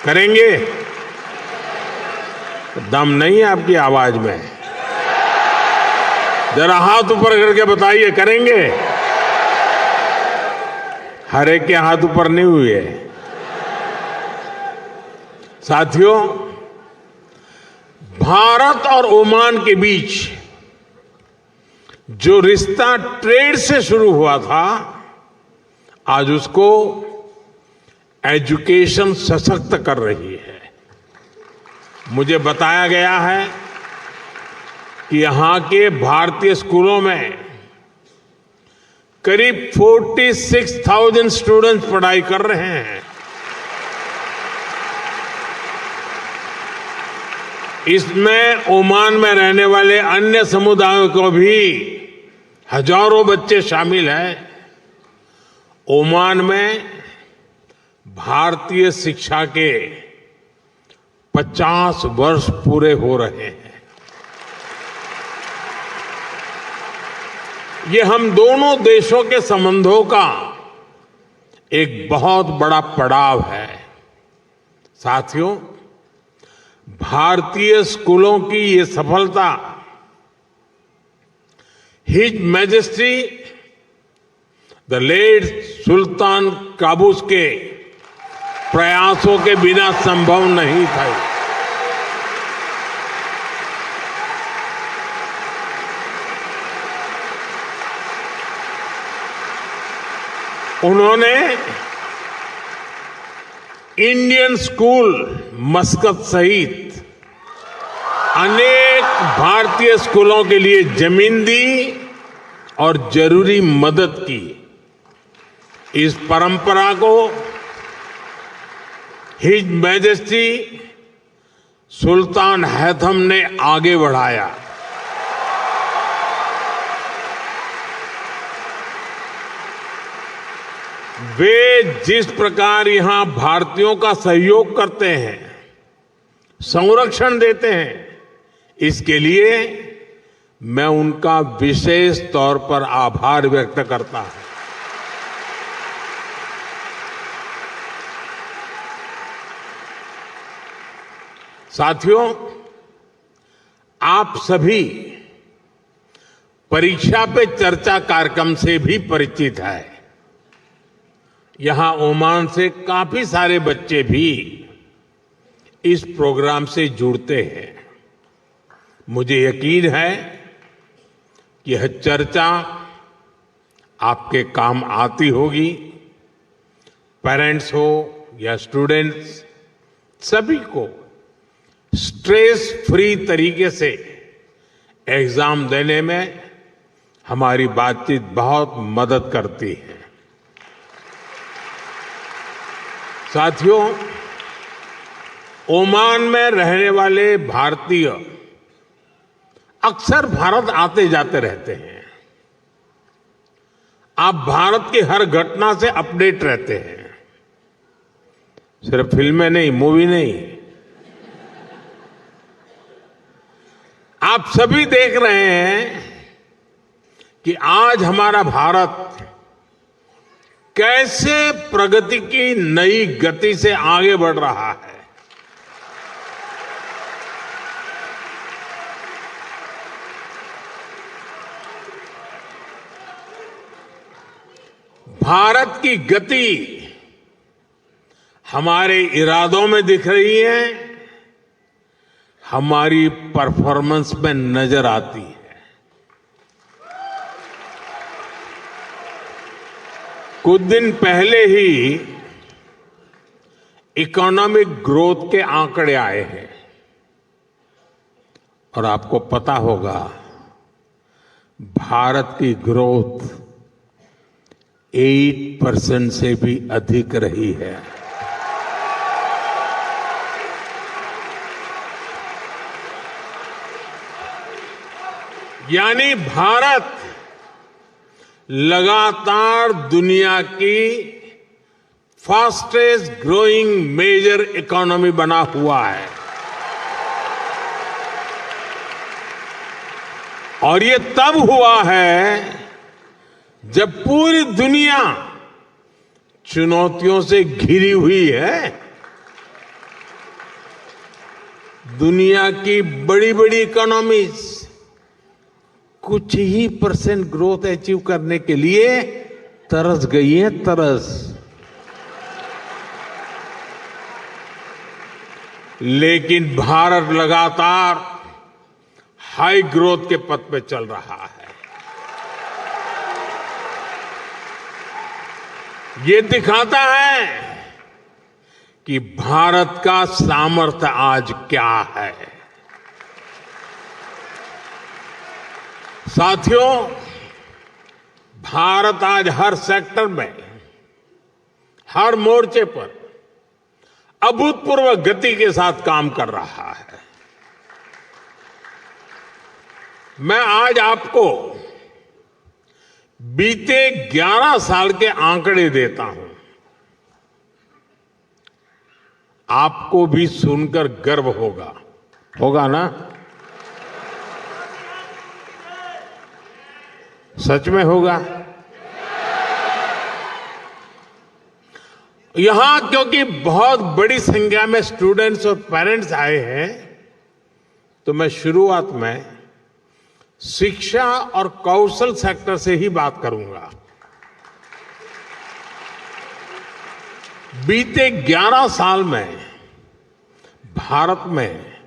करेंगे? दम नहीं है आपकी आवाज में। जरा हाथ ऊपर करके बताइए, करेंगे? हर एक के हाथ ऊपर नहीं हुए। साथियों, भारत और ओमान के बीच जो रिश्ता ट्रेड से शुरू हुआ था, आज उसको एजुकेशन सशक्त कर रही है। मुझे बताया गया है कि यहां के भारतीय स्कूलों में करीब 46,000 स्टूडेंट्स पढ़ाई कर रहे हैं। इसमें ओमान में रहने वाले अन्य समुदायों को भी हजारों बच्चे शामिल हैं। ओमान में भारतीय शिक्षा के 50 वर्ष पूरे हो रहे हैं। ये हम दोनों देशों के संबंधों का एक बहुत बड़ा पड़ाव है। साथियों, भारतीय स्कूलों की ये सफलता his majesty the late Sultan Qaboos के प्रयासों के बिना संभव नहीं था। उन्होंने इंडियन स्कूल मस्कत सहित अनेक भारतीय स्कूलों के लिए जमीन दी और जरूरी मदद की। इस परंपरा को हिज मैजेस्टी सुल्तान हैथम ने आगे बढ़ाया। वे जिस प्रकार यहां भारतीयों का सहयोग करते हैं, संरक्षण देते हैं, इसके लिए मैं उनका विशेष तौर पर आभार व्यक्त करता हूं। साथियों, आप सभी परीक्षा पे चर्चा कार्यक्रम से भी परिचित हैं। यहां ओमान से काफी सारे बच्चे भी इस प्रोग्राम से जुड़ते हैं। मुझे यकीन है कि यह चर्चा आपके काम आती होगी। पेरेंट्स हो या स्टूडेंट्स, सभी को स्ट्रेस फ्री तरीके से एग्जाम देने में हमारी बातचीत बहुत मदद करती है। साथियों, ओमान में रहने वाले भारतीय अक्सर भारत आते जाते रहते हैं। आप भारत की हर घटना से अपडेट रहते हैं, सिर्फ फिल्में नहीं, मूवी नहीं। आप सभी देख रहे हैं कि आज हमारा भारत कैसे प्रगति की नई गति से आगे बढ़ रहा है। भारत की गति हमारे इरादों में दिख रही है, हमारी परफॉर्मेंस में नजर आती है। कुछ दिन पहले ही इकोनॉमिक ग्रोथ के आंकड़े आए हैं और आपको पता होगा भारत की ग्रोथ 8% से भी अधिक रही है। यानी भारत लगातार दुनिया की फास्टेस्ट ग्रोइंग मेजर इकोनॉमी बना हुआ है। और ये तब हुआ है जब पूरी दुनिया चुनौतियों से घिरी हुई है। दुनिया की बड़ी बड़ी इकोनॉमीज कुछ ही % ग्रोथ अचीव करने के लिए तरस गई है, तरस। लेकिन भारत लगातार हाई ग्रोथ के पथ पे चल रहा है। ये दिखाता है कि भारत का सामर्थ्य आज क्या है। साथियों, भारत आज हर सेक्टर में, हर मोर्चे पर अभूतपूर्व गति के साथ काम कर रहा है। मैं आज आपको बीते 11 साल के आंकड़े देता हूं। आपको भी सुनकर गर्व होगा, होगा ना? सच में होगा। यहां क्योंकि बहुत बड़ी संख्या में स्टूडेंट्स और पेरेंट्स आए हैं, तो मैं शुरुआत में शिक्षा और कौशल सेक्टर से ही बात करूंगा। बीते 11 साल में भारत में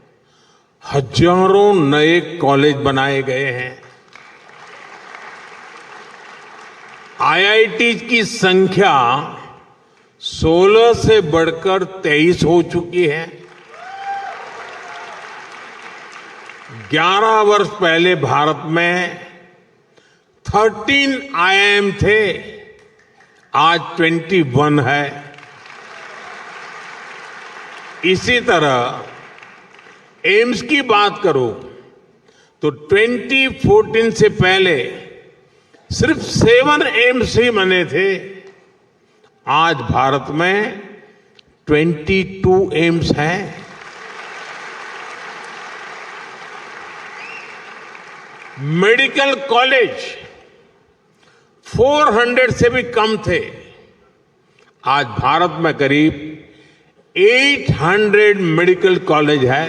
हजारों नए कॉलेज बनाए गए हैं। आईआईटी की संख्या 16 से बढ़कर 23 हो चुकी है। 11 वर्ष पहले भारत में 13 आईआईएम थे, आज 21 है। इसी तरह एम्स की बात करूं तो 2014 से पहले सिर्फ 7 एम्स ही बने थे, आज भारत में 22 एम्स हैं। मेडिकल कॉलेज 400 से भी कम थे, आज भारत में करीब 800 मेडिकल कॉलेज है।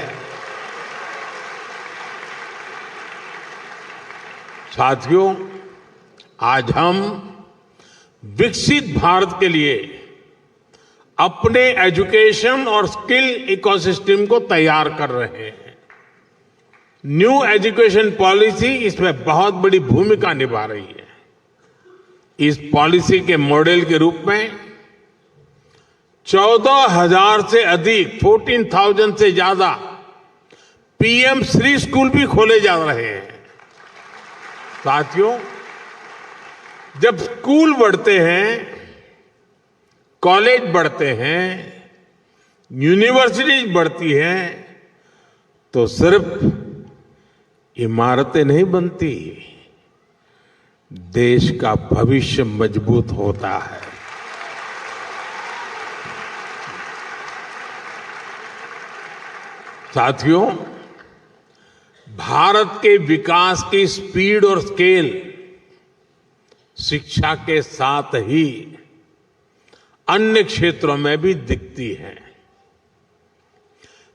साथियों, आज हम विकसित भारत के लिए अपने एजुकेशन और स्किल इकोसिस्टम को तैयार कर रहे हैं। न्यू एजुकेशन पॉलिसी इसमें बहुत बड़ी भूमिका निभा रही है। इस पॉलिसी के मॉडल के रूप में 14,000 से अधिक 14,000 से ज्यादा पीएम श्री स्कूल भी खोले जा रहे हैं। साथियों, जब स्कूल बढ़ते हैं, कॉलेज बढ़ते हैं, यूनिवर्सिटीज बढ़ती हैं, तो सिर्फ इमारतें नहीं बनती, देश का भविष्य मजबूत होता है। साथियों, भारत के विकास की स्पीड और स्केल शिक्षा के साथ ही अन्य क्षेत्रों में भी दिखती है।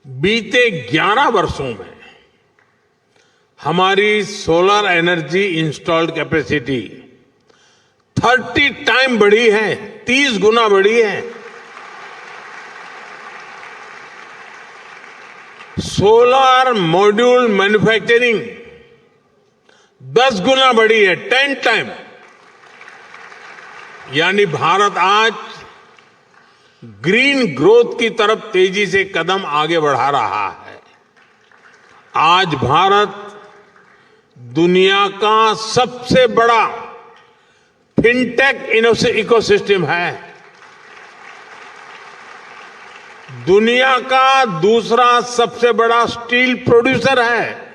बीते 11 वर्षों में हमारी solar energy installed capacity 30 time बढ़ी है, 30 गुना बढ़ी है। सोलर मॉड्यूल मैन्युफैक्चरिंग 10 गुना बढ़ी है, 10 टाइम। यानी भारत आज ग्रीन ग्रोथ की तरफ तेजी से कदम आगे बढ़ा रहा है। आज भारत दुनिया का सबसे बड़ा फिनटेक इकोसिस्टम है। दुनिया का दूसरा सबसे बड़ा स्टील प्रोड्यूसर है,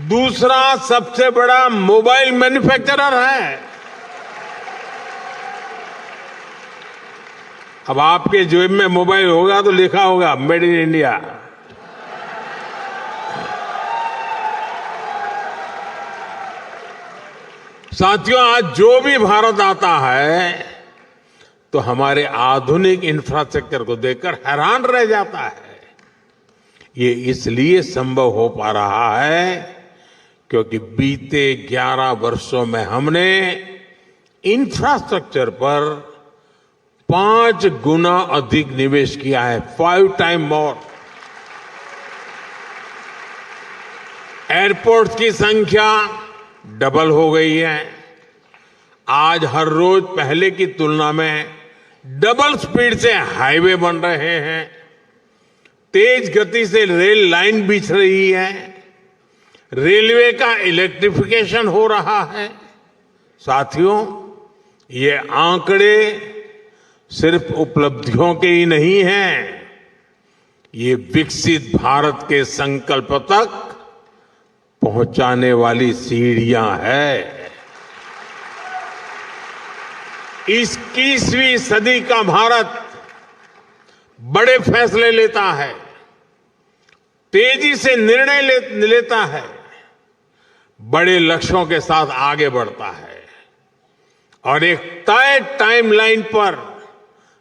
दूसरा सबसे बड़ा मोबाइल मैन्युफैक्चरर है। अब आपके जेब में मोबाइल होगा तो लिखा होगा मेड इन इंडिया। साथियों, आज जो भी भारत आता है तो हमारे आधुनिक इंफ्रास्ट्रक्चर को देखकर हैरान रह जाता है। ये इसलिए संभव हो पा रहा है क्योंकि बीते 11 वर्षों में हमने इंफ्रास्ट्रक्चर पर 5 गुना अधिक निवेश किया है, 5 टाइम मोर। एयरपोर्ट की संख्या डबल हो गई है। आज हर रोज पहले की तुलना में डबल स्पीड से हाईवे बन रहे हैं, तेज गति से रेल लाइन बिछ रही है, रेलवे का इलेक्ट्रिफिकेशन हो रहा है। साथियों, ये आंकड़े सिर्फ उपलब्धियों के ही नहीं हैं, ये विकसित भारत के संकल्प तक पहुंचाने वाली सीढ़ियां हैं। 21वीं सदी का भारत बड़े फैसले लेता है, तेजी से निर्णय लेता है, बड़े लक्ष्यों के साथ आगे बढ़ता है और एक तय टाइमलाइन पर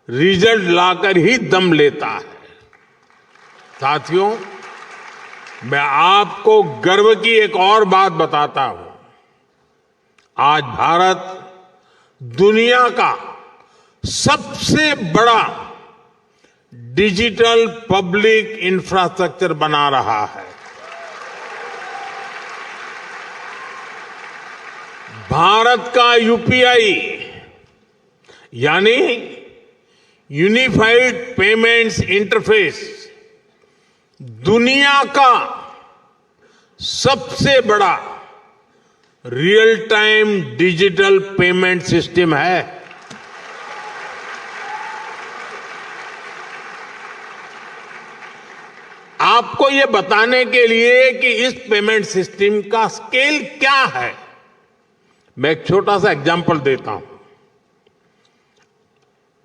रिजल्ट लाकर ही दम लेता है। साथियों, मैं आपको गर्व की एक और बात बताता हूं। आज भारत दुनिया का सबसे बड़ा डिजिटल पब्लिक इंफ्रास्ट्रक्चर बना रहा है। भारत का यूपीआई यानी यूनिफाइड पेमेंट्स इंटरफेस दुनिया का सबसे बड़ा real time digital payment system है। आपको यह बताने के लिए कि इस पेमेंट सिस्टम का स्केल क्या है, मैं एक छोटा सा एग्जांपल देता हूं।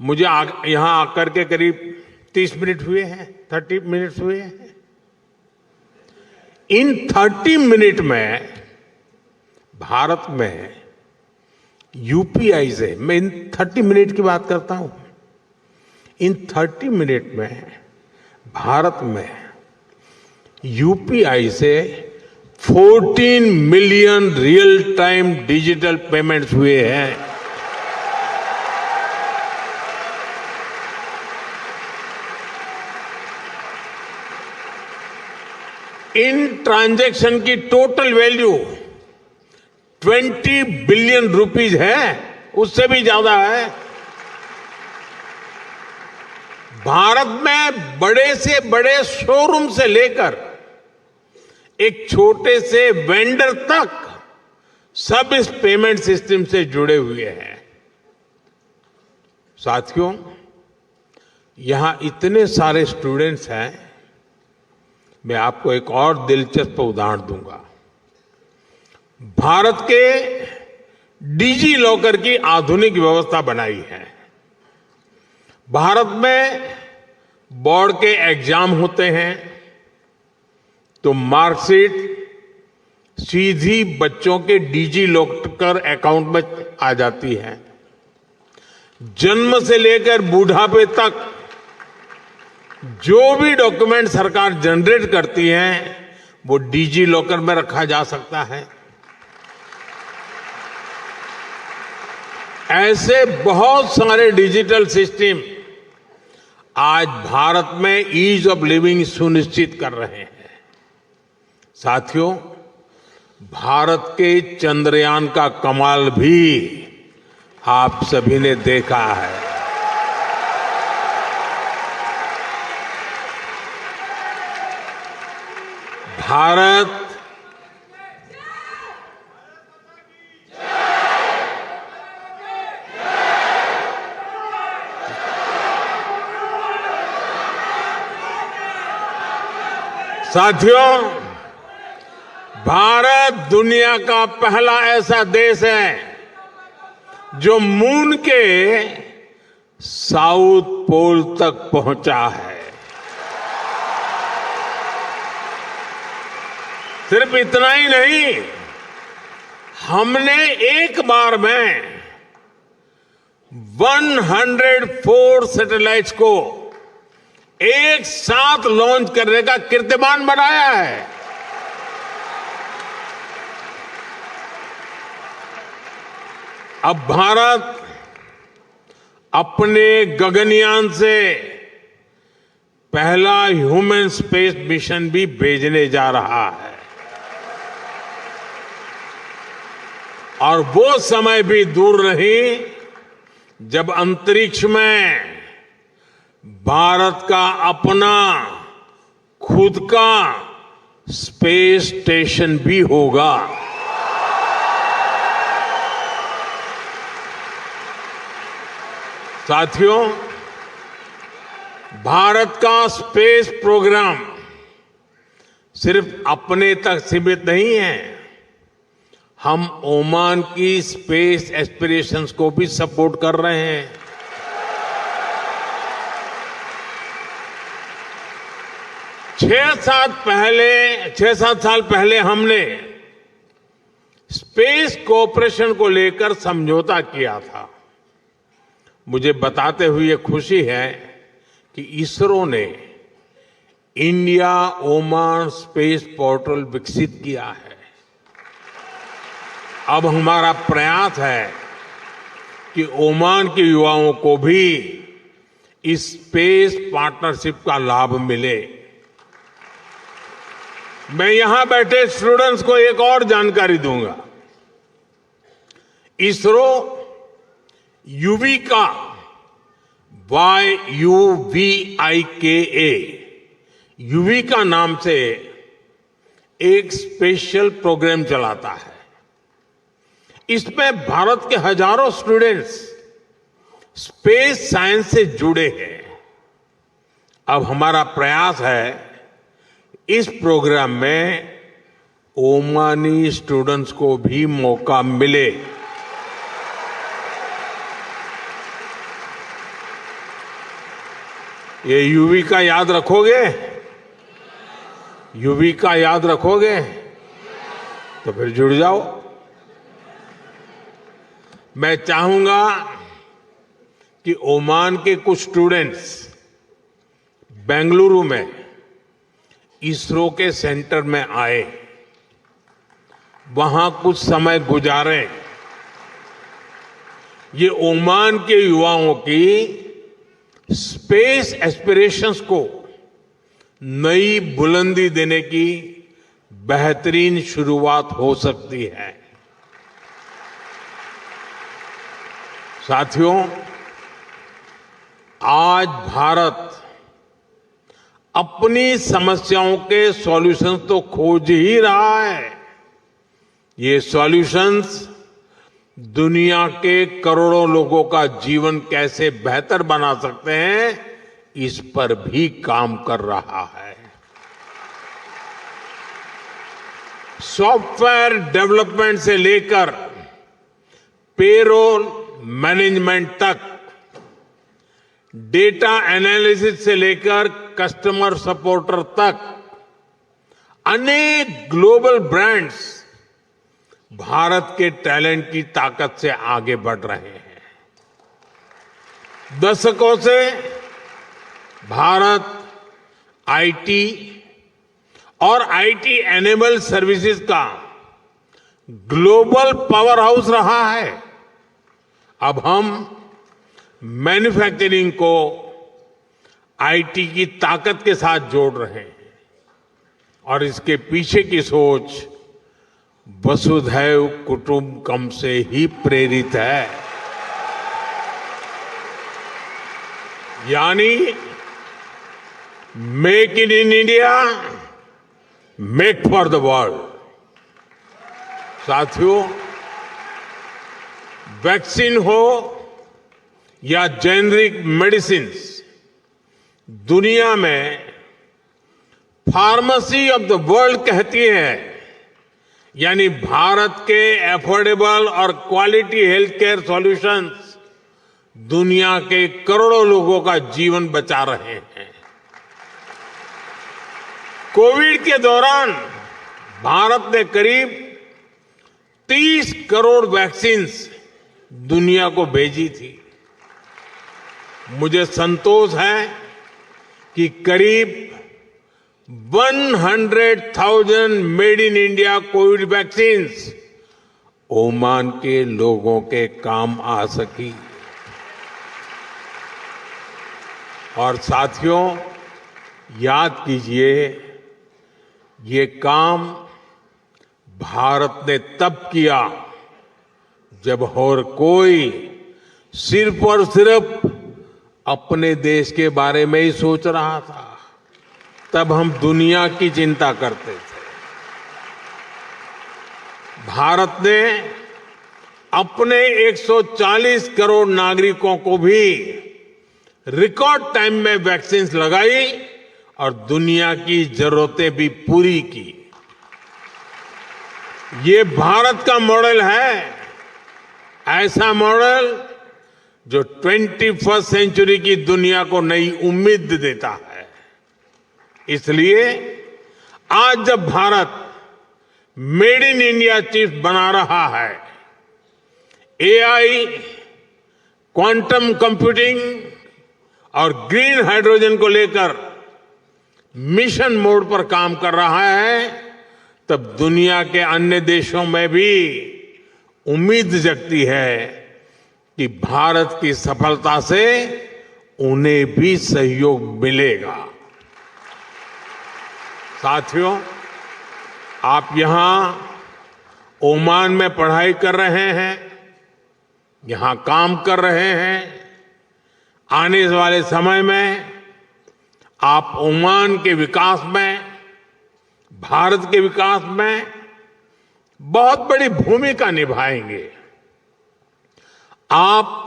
मुझे यहां आकर के करीब 30 मिनट हुए हैं, 30 मिनट्स हुए हैं। इन 30 मिनट में भारत में यूपीआई से, मैं इन 30 मिनट की बात करता हूं, इन 30 मिनट में भारत में यूपीआई से 14 million real time digital payments हुए हैं। इन ट्रांजैक्शन की टोटल वैल्यू 20 बिलियन रुपीज है, उससे भी ज्यादा है। भारत में बड़े से बड़े शोरूम से लेकर एक छोटे से वेंडर तक सब इस पेमेंट सिस्टम से जुड़े हुए हैं। साथियों, यहां इतने सारे स्टूडेंट्स हैं, मैं आपको एक और दिलचस्प उदाहरण दूंगा। भारत के डिजी लॉकर की आधुनिक व्यवस्था बनाई है। भारत में बोर्ड के एग्जाम होते हैं तो मार्कशीट सीधी बच्चों के डिजी लॉकर अकाउंट में आ जाती है। जन्म से लेकर बूढ़ापे तक जो भी डॉक्यूमेंट सरकार जनरेट करती है वो डिजी लॉकर में रखा जा सकता है। ऐसे बहुत सारे डिजिटल सिस्टम आज भारत में ईज ऑफ लिविंग सुनिश्चित कर रहे हैं। साथियों, भारत के चंद्रयान का कमाल भी आप सभी ने देखा है। भारत साथियों, भारत दुनिया का पहला ऐसा देश है जो मून के साउथ पोल तक पहुंचा है। सिर्फ इतना ही नहीं, हमने एक बार में 104 सैटेलाइट्स को एक साथ लॉन्च करने का कीर्तिमान बनाया है। अब भारत अपने गगनयान से पहला ह्यूमन स्पेस मिशन भी भेजने जा रहा है और वो समय भी दूर नहीं जब अंतरिक्ष में भारत का अपना खुद का स्पेस स्टेशन भी होगा। साथियों, भारत का स्पेस प्रोग्राम सिर्फ अपने तक सीमित नहीं है। हम ओमान की स्पेस एस्पिरेशंस को भी सपोर्ट कर रहे हैं। छह सात साल पहले हमने स्पेस कोऑपरेशन को लेकर समझौता किया था। मुझे बताते हुए खुशी है कि इसरो ने इंडिया ओमान स्पेस पोर्टल विकसित किया है। अब हमारा प्रयास है कि ओमान के युवाओं को भी इस स्पेस पार्टनरशिप का लाभ मिले। मैं यहां बैठे स्टूडेंट्स को एक और जानकारी दूंगा। इसरो यूविका YUVIKA यूविका नाम से एक स्पेशल प्रोग्राम चलाता है। इसमें भारत के हजारों स्टूडेंट्स स्पेस साइंस से जुड़े हैं। अब हमारा प्रयास है इस प्रोग्राम में ओमानी स्टूडेंट्स को भी मौका मिले। ये यूविका याद रखोगे? यूविका याद रखोगे? तो फिर जुड़ जाओ। मैं चाहूंगा कि ओमान के कुछ स्टूडेंट्स बेंगलुरु में इसरो के सेंटर में आए, वहां कुछ समय गुजारें। ये ओमान के युवाओं की स्पेस एस्पिरेशंस को नई बुलंदी देने की बेहतरीन शुरुआत हो सकती है। साथियों, आज भारत अपनी समस्याओं के सॉल्यूशंस तो खोज ही रहा है। ये सॉल्यूशंस दुनिया के करोड़ों लोगों का जीवन कैसे बेहतर बना सकते हैं, इस पर भी काम कर रहा है। सॉफ्टवेयर डेवलपमेंट से लेकर पेरोल मैनेजमेंट तक, डेटा एनालिसिस से लेकर कस्टमर सपोर्टर तक, अनेक ग्लोबल ब्रांड्स भारत के टैलेंट की ताकत से आगे बढ़ रहे हैं। दशकों से भारत आईटी और आईटी एनेबल सर्विसेज का ग्लोबल पावर हाउस रहा है। अब हम मैन्युफैक्चरिंग को आईटी की ताकत के साथ जोड़ रहे हैं और इसके पीछे की सोच वसुधैव कुटुंबकम से ही प्रेरित है। यानी make in India, make for the world. साथियों, वैक्सीन हो या जेनरिक मेडिसिन्स, दुनिया में फार्मेसी ऑफ द वर्ल्ड कहती है। यानी भारत के एफोर्डेबल और क्वालिटी हेल्थ केयर सॉल्यूशंस दुनिया के करोड़ों लोगों का जीवन बचा रहे हैं। कोविड के दौरान भारत ने करीब 30 करोड़ वैक्सीन्स दुनिया को भेजी थी। मुझे संतोष है कि करीब 100,000 made in India Covid vaccines Oman के लोगों के काम आ सकी। और साथियों, याद कीजिए, ये काम भारत ने तब किया जब और कोई सिर्फ और सिर्फ अपने देश के बारे में ही सोच रहा था। तब हम दुनिया की चिंता करते थे। भारत ने अपने 140 करोड़ नागरिकों को भी रिकॉर्ड टाइम में वैक्सीन लगाई और दुनिया की जरूरतें भी पूरी की। ये भारत का मॉडल है, ऐसा मॉडल जो 21वीं सेंचुरी की दुनिया को नई उम्मीद देता है। इसलिए आज जब Bharat made in India chief बना रहा है, एआई, क्वांटम कंप्यूटिंग और ग्रीन हाइड्रोजन को लेकर मिशन मोड पर काम कर रहा है, तब दुनिया के अन्य देशों में भी उम्मीद जगती है कि भारत की सफलता से उन्हें भी सहयोग मिलेगा। साथियों, आप यहां ओमान में पढ़ाई कर रहे हैं, यहां काम कर रहे हैं। आने वाले समय में आप ओमान के विकास में, भारत के विकास में बहुत बड़ी भूमिका निभाएंगे। आप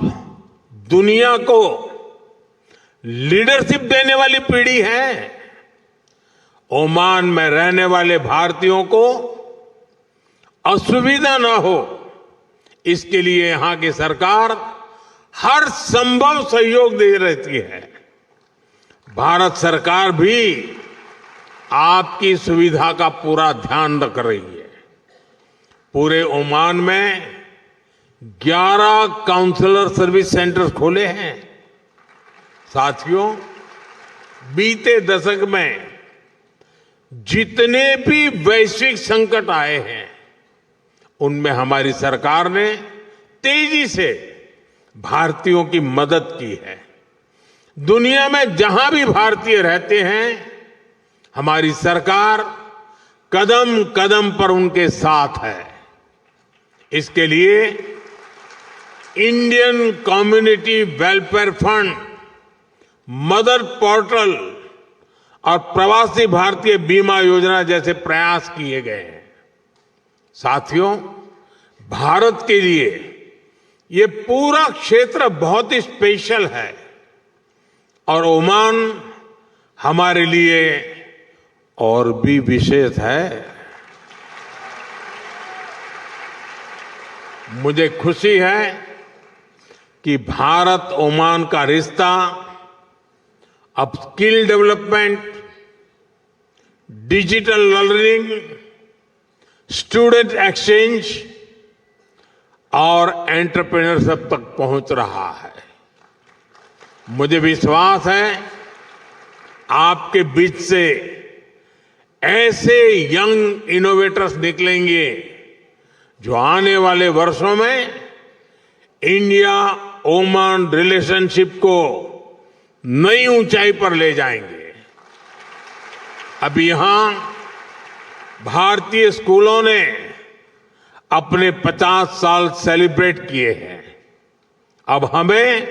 दुनिया को लीडरशिप देने वाली पीढ़ी है। ओमान में रहने वाले भारतीयों को असुविधा न हो, इसके लिए यहां की सरकार हर संभव सहयोग दे रहती है। भारत सरकार भी आपकी सुविधा का पूरा ध्यान रख रही है। पूरे ओमान में 11 काउंसलर सर्विस सेंटर्स खोले हैं। साथियों, बीते दशक में जितने भी वैश्विक संकट आए हैं, उनमें हमारी सरकार ने तेजी से भारतीयों की मदद की है। दुनिया में जहां भी भारतीय रहते हैं, हमारी सरकार कदम कदम पर उनके साथ है। इसके लिए Indian community welfare fund, mother portal और प्रवासी भारतीय बीमा योजना जैसे प्रयास किए गए हैं। साथियों, भारत के लिए ये पूरा क्षेत्र बहुत ही स्पेशल है और ओमान हमारे लिए और भी विशेष है। मुझे खुशी है कि भारत ओमान का रिश्ता अब skill development, digital learning, student exchange और एंटरप्रेन्योरशिप तक पहुंच रहा है। मुझे विश्वास है आपके बीच से ऐसे यंग इनोवेटर्स निकलेंगे जो आने वाले वर्षों में इंडिया ओमान रिलेशनशिप को नई ऊंचाई पर ले जाएंगे। अभी यहां भारतीय स्कूलों ने अपने 50 साल सेलिब्रेट किए हैं। अब हमें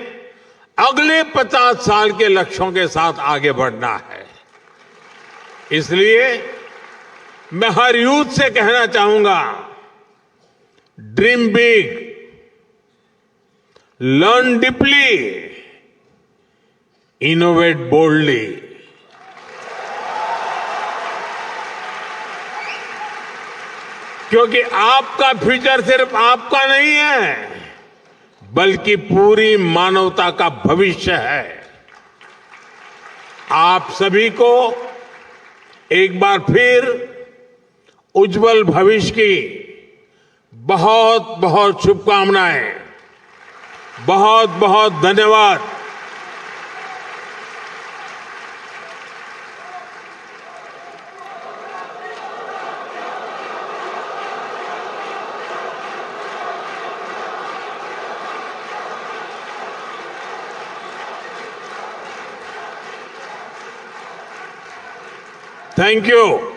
अगले 50 साल के लक्ष्यों के साथ आगे बढ़ना है। इसलिए मैं हर यूथ से कहना चाहूंगा, dream big, learn deeply, innovate boldly. क्योंकि आपका फ्यूचर सिर्फ आपका नहीं है, बल्कि पूरी मानवता का भविष्य है। आप सभी को एक बार फिर उज्जवल भविष्य की बहुत बहुत शुभकामनाएं। बहुत बहुत धन्यवाद। Thank you.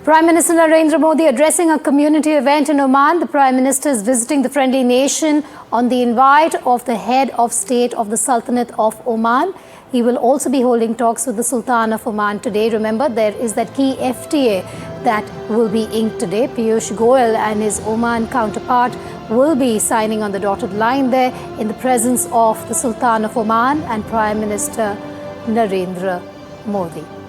Prime Minister Narendra Modi addressing a community event in Oman. The Prime Minister is visiting the friendly nation on the invite of the head of state of the Sultanate of Oman. He will also be holding talks with the Sultan of Oman today. Remember, there is that key FTA that will be inked today. Piyush Goyal and his Oman counterpart will be signing on the dotted line there in the presence of the Sultan of Oman and Prime Minister Narendra Modi.